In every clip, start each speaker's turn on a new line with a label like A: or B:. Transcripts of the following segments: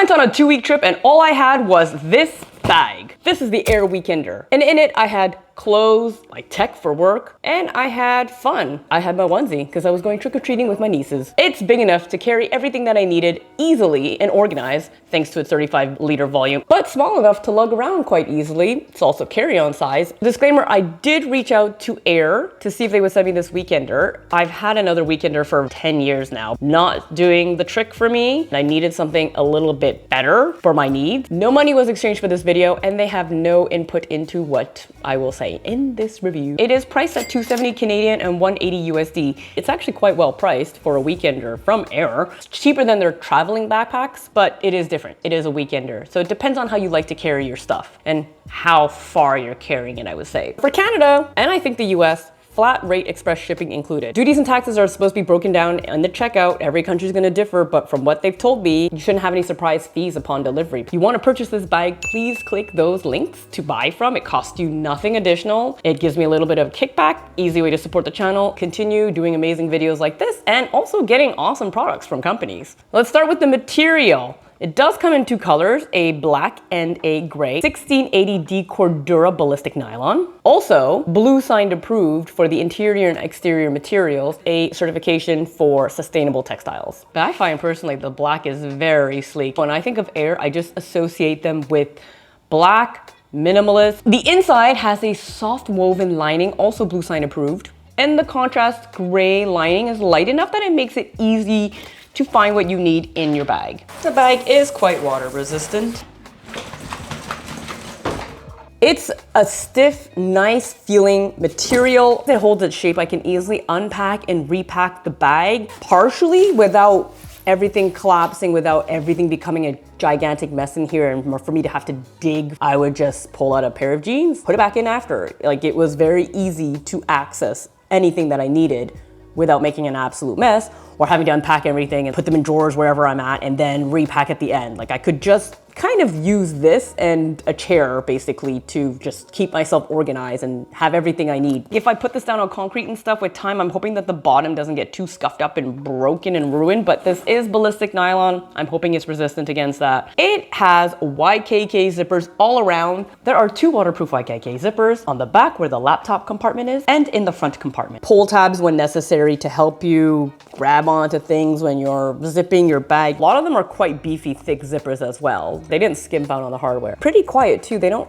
A: went on a 2-week trip and all I had was this bag. This is the AER Weekender. And in it, I had clothes, like tech for work, and I had fun. I had my onesie because I was going trick-or-treating with my nieces. It's big enough to carry everything that I needed easily and organized, thanks to its 35-liter volume, but small enough to lug around quite easily. It's also carry-on size. Disclaimer, I did reach out to AER to see if they would send me this Weekender. I've had another Weekender for 10 years now. Not doing the trick for me. I needed something a little bit better for my needs. No money was exchanged for this video, and they have no input into what I will say in this review. It is priced at $270 Canadian and $180 USD. It's actually quite well priced for a Weekender from AER. It's cheaper than their traveling backpacks, but it is different. It is a Weekender. So it depends on how you like to carry your stuff and how far you're carrying it, I would say. For Canada, and I think the US, flat rate express shipping included. Duties and taxes are supposed to be broken down in the checkout. Every country is going to differ, but from what they've told me, you shouldn't have any surprise fees upon delivery. If you want to purchase this bag, please click those links to buy from. It costs you nothing additional. It gives me a little bit of kickback, easy way to support the channel, continue doing amazing videos like this, and also getting awesome products from companies. Let's start with the material. It does come in two colors, a black and a gray. 1680D Cordura ballistic nylon. Also, blue signed approved for the interior and exterior materials, a certification for sustainable textiles. But I find personally the black is very sleek. When I think of AER, I just associate them with black, minimalist. The inside has a soft woven lining, also blue sign approved. And the contrast gray lining is light enough that it makes it easy to find what you need in your bag. The bag is quite water resistant. It's a stiff, nice feeling material. It holds its shape. I can easily unpack and repack the bag partially without everything collapsing, without everything becoming a gigantic mess in here and for me to have to dig. I would just pull out a pair of jeans, put it back in after. Like, it was very easy to access anything that I needed without making an absolute mess or having to unpack everything and put them in drawers wherever I'm at and then repack at the end. Like, I could just kind of use this and a chair basically to just keep myself organized and have everything I need. If I put this down on concrete and stuff with time, I'm hoping that the bottom doesn't get too scuffed up and broken and ruined, but this is ballistic nylon. I'm hoping it's resistant against that. It has YKK zippers all around. There are two waterproof YKK zippers on the back where the laptop compartment is and in the front compartment. Pull tabs when necessary to help you grab onto things when you're zipping your bag. A lot of them are quite beefy, thick zippers as well. They didn't skimp out on the hardware. Pretty quiet too. They don't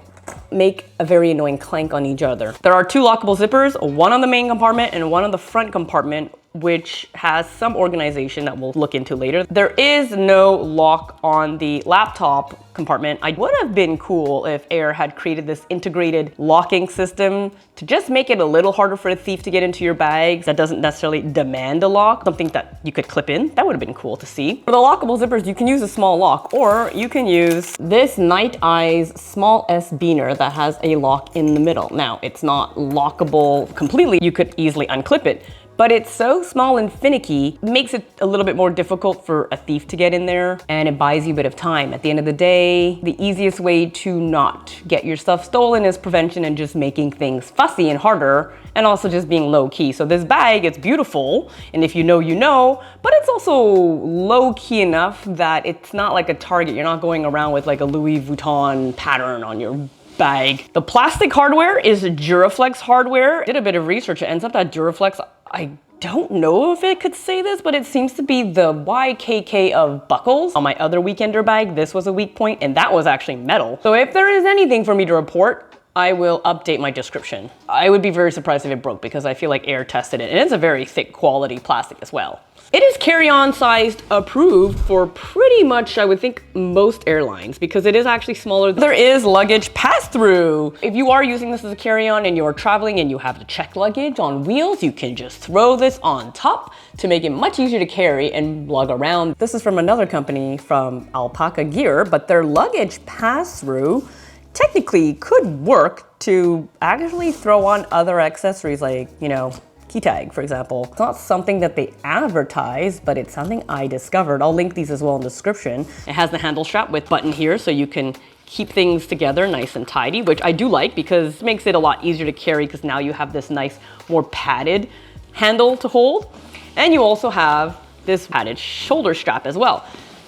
A: make a very annoying clank on each other. There are two lockable zippers, one on the main compartment and one on the front compartment, which has some organization that we'll look into later. There is no lock on the laptop compartment. It would have been cool if AER had created this integrated locking system to just make it a little harder for a thief to get into your bags. That doesn't necessarily demand a lock, something that you could clip in. That would have been cool to see. For the lockable zippers, you can use a small lock, or you can use this Night Eyes small S beaner that has a lock in the middle. Now, it's not lockable completely. You could easily unclip it, but it's so small and finicky, it makes it a little bit more difficult for a thief to get in there, and it buys you a bit of time. At the end of the day, the easiest way to not get your stuff stolen is prevention and just making things fussy and harder, and also just being low key. So this bag, it's beautiful, and if you know, you know, but it's also low key enough that it's not like a Target. You're not going around with like a Louis Vuitton pattern on your bag. The plastic hardware is Duraflex hardware. Did a bit of research. It ends up that Duraflex, I don't know if it could say this, but it seems to be the YKK of buckles. On my other Weekender bag, this was a weak point, and that was actually metal. So if there is anything for me to report, I will update my description. I would be very surprised if it broke because I feel like AER tested it, and it's a very thick quality plastic as well. It is carry-on sized approved for pretty much, I would think, most airlines because it is actually smaller. There is luggage pass-through. If you are using this as a carry-on and you're traveling and you have the checked luggage on wheels, you can just throw this on top to make it much easier to carry and lug around. This is from another company, from Alpaka Gear, but their luggage pass-through technically could work to actually throw on other accessories like, you know, key tag, for example. It's not something that they advertise, but it's something I discovered. I'll link these as well in the description. It has the handle strap with button here so you can keep things together nice and tidy, which I do like because it makes it a lot easier to carry because now you have this nice, more padded handle to hold. And you also have this padded shoulder strap as well.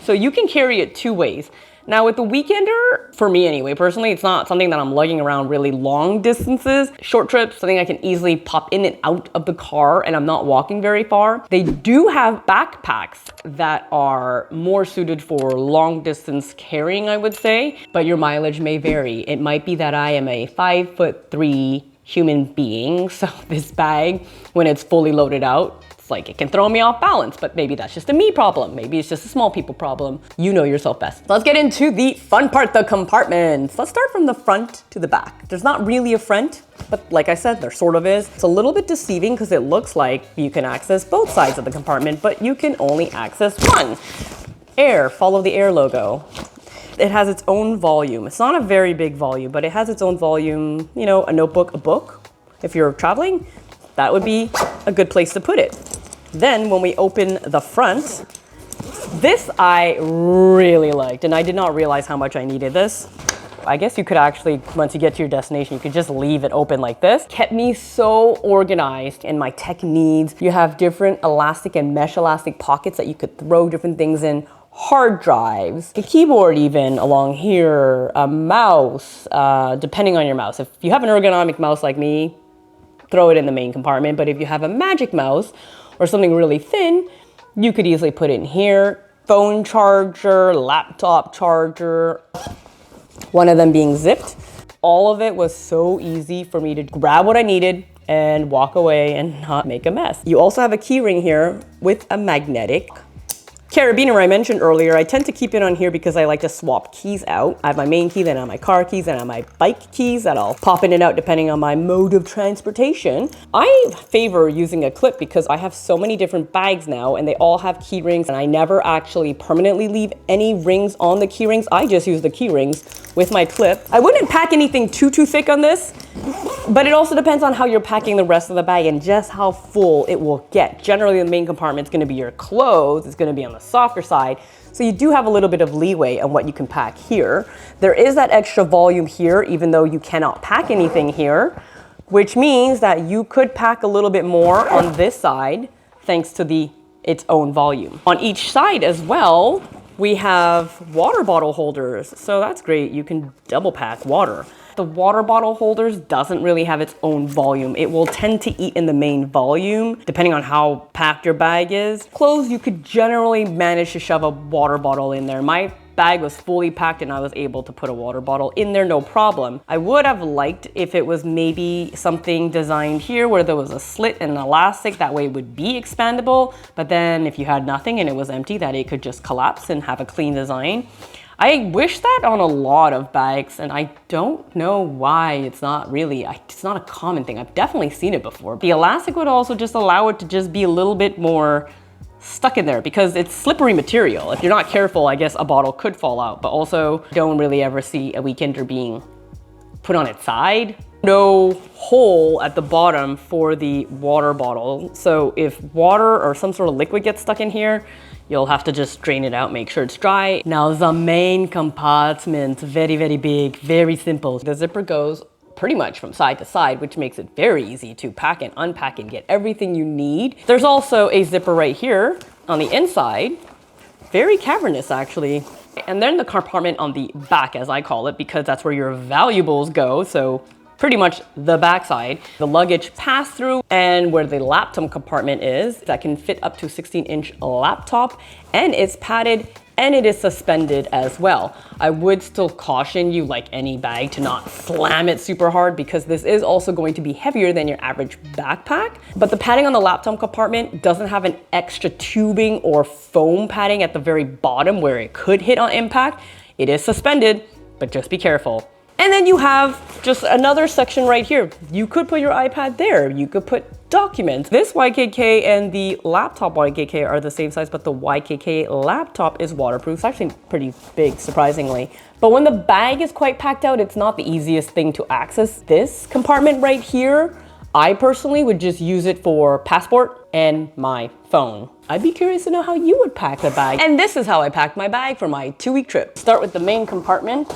A: So you can carry it two ways. Now with the Weekender, for me anyway, personally, it's not something that I'm lugging around really long distances. Short trips, something I can easily pop in and out of the car and I'm not walking very far. They do have backpacks that are more suited for long distance carrying, I would say, but your mileage may vary. It might be that I am a 5'3" human being, so this bag, when it's fully loaded out, like it can throw me off balance, but maybe that's just a me problem. Maybe it's just a small people problem. You know yourself best. Let's get into the fun part, the compartments. Let's start from the front to the back. There's not really a front, but like I said, there sort of is. It's a little bit deceiving because it looks like you can access both sides of the compartment, but you can only access one. AER, follow the AER logo. It has its own volume. It's not a very big volume, but it has its own volume. You know, a notebook, a book. If you're traveling, that would be a good place to put it. Then when we open the front, this I really liked, and I did not realize how much I needed this. I guess you could actually, once you get to your destination, you could just leave it open like this. Kept me so organized in my tech needs. You have different elastic and mesh elastic pockets that you could throw different things in. Hard drives, a keyboard even along here, a mouse, depending on your mouse. If you have an ergonomic mouse like me, throw it in the main compartment. But if you have a magic mouse or something really thin, you could easily put it in here. Phone charger, laptop charger, one of them being zipped. All of it was so easy for me to grab what I needed and walk away and not make a mess. You also have a key ring here with a magnetic carabiner I mentioned earlier. I tend to keep it on here because I like to swap keys out. I have my main key, then I have my car keys, then I have my bike keys that I'll pop in and out depending on my mode of transportation. I favor using a clip because I have so many different bags now and they all have key rings, and I never actually permanently leave any rings on the key rings. I just use the key rings with my clip. I wouldn't pack anything too thick on this, but it also depends on how you're packing the rest of the bag and just how full it will get. Generally, the main compartment is going to be your clothes. It's going to be on the softer side. So you do have a little bit of leeway on what you can pack here. There is that extra volume here, even though you cannot pack anything here, which means that you could pack a little bit more on this side thanks to its own volume. On each side as well, we have water bottle holders. So that's great. You can double pack water. The water bottle holders doesn't really have its own volume. It will tend to eat in the main volume, depending on how packed your bag is. Clothes, you could generally manage to shove a water bottle in there. My bag was fully packed and I was able to put a water bottle in there, no problem. I would have liked if it was maybe something designed here where there was a slit and an elastic, that way it would be expandable. But then if you had nothing and it was empty, that it could just collapse and have a clean design. I wish that on a lot of bags, and I don't know why it's not really, it's not a common thing. I've definitely seen it before. The elastic would also just allow it to just be a little bit more stuck in there because it's slippery material. If you're not careful, I guess a bottle could fall out, but also don't really ever see a Weekender being put on its side. No hole at the bottom for the water bottle. So if water or some sort of liquid gets stuck in here, you'll have to just drain it out, make sure it's dry. Now the main compartment, very, very big, very simple. The zipper goes pretty much from side to side, which makes it very easy to pack and unpack and get everything you need. There's also a zipper right here on the inside, very cavernous actually. And then the compartment on the back, as I call it, because that's where your valuables go. So pretty much the backside, the luggage pass through, and where the laptop compartment is, that can fit up to 16-inch laptop, and it's padded and it is suspended as well. I would still caution you, like any bag, to not slam it super hard because this is also going to be heavier than your average backpack. But the padding on the laptop compartment doesn't have an extra tubing or foam padding at the very bottom where it could hit on impact. It is suspended, but just be careful. And then you have just another section right here. You could put your iPad there. You could put documents. This YKK and the laptop YKK are the same size, but the YKK laptop is waterproof. It's actually pretty big, surprisingly. But when the bag is quite packed out, it's not the easiest thing to access. This compartment right here, I personally would just use it for passport and my phone. I'd be curious to know how you would pack the bag. And this is how I packed my bag for my 2-week trip. Start with the main compartment.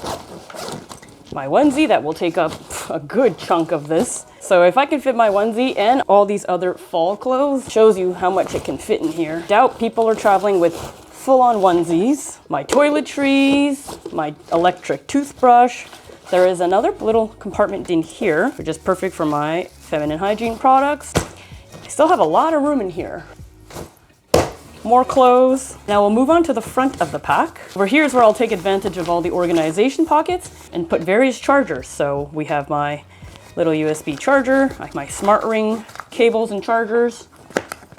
A: My onesie that will take up a good chunk of this. So if I can fit my onesie and all these other fall clothes, shows you how much it can fit in here. Doubt people are traveling with full-on onesies, my toiletries, my electric toothbrush. There is another little compartment in here, which is perfect for my feminine hygiene products. I still have a lot of room in here. More clothes. Now we'll move on to the front of the pack. Over here is where I'll take advantage of all the organization pockets and put various chargers. So we have my little USB charger, like my smart ring cables and chargers.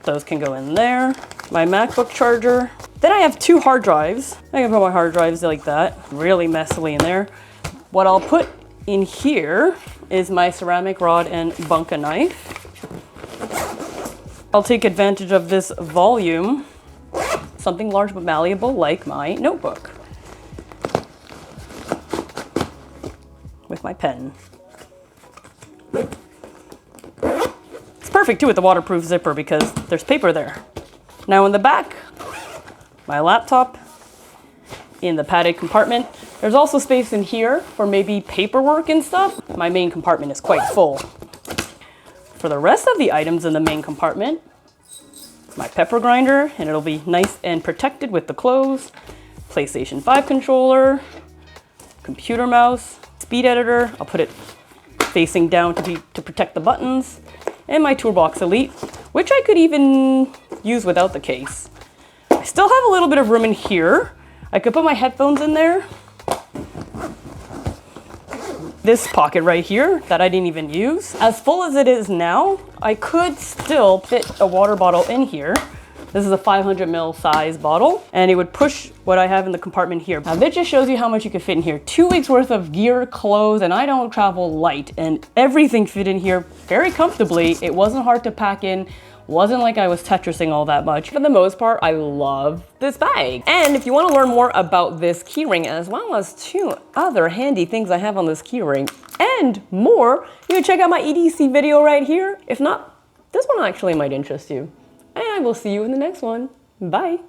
A: Those can go in there. My MacBook charger. Then I have 2 hard drives. I can put my hard drives like that, really messily in there. What I'll put in here is my ceramic rod and bunka knife. I'll take advantage of this volume, something large but malleable like my notebook, with my pen. It's perfect too with the waterproof zipper because there's paper there. Now in the back, my laptop in the padded compartment. There's also space in here for maybe paperwork and stuff. My main compartment is quite full. For the rest of the items in the main compartment, my pepper grinder, and it'll be nice and protected with the clothes, PlayStation 5 controller, computer mouse, speed editor. I'll put it facing down to protect the buttons, and my Toolbox Elite, which I could even use without the case. I still have a little bit of room in here. I could put my headphones in there. This pocket right here that I didn't even use. As full as it is now, I could still fit a water bottle in here. This is a 500 ml size bottle, and it would push what I have in the compartment here. Now this just shows you how much you can fit in here. 2 weeks worth of gear, clothes, and I don't travel light, and everything fit in here very comfortably. It wasn't hard to pack in. Wasn't like I was Tetrising all that much. For the most part, I love this bag. And if you want to learn more about this keyring, as well as 2 other handy things I have on this keyring and more, you can check out my EDC video right here. If not, this one actually might interest you. And I will see you in the next one. Bye.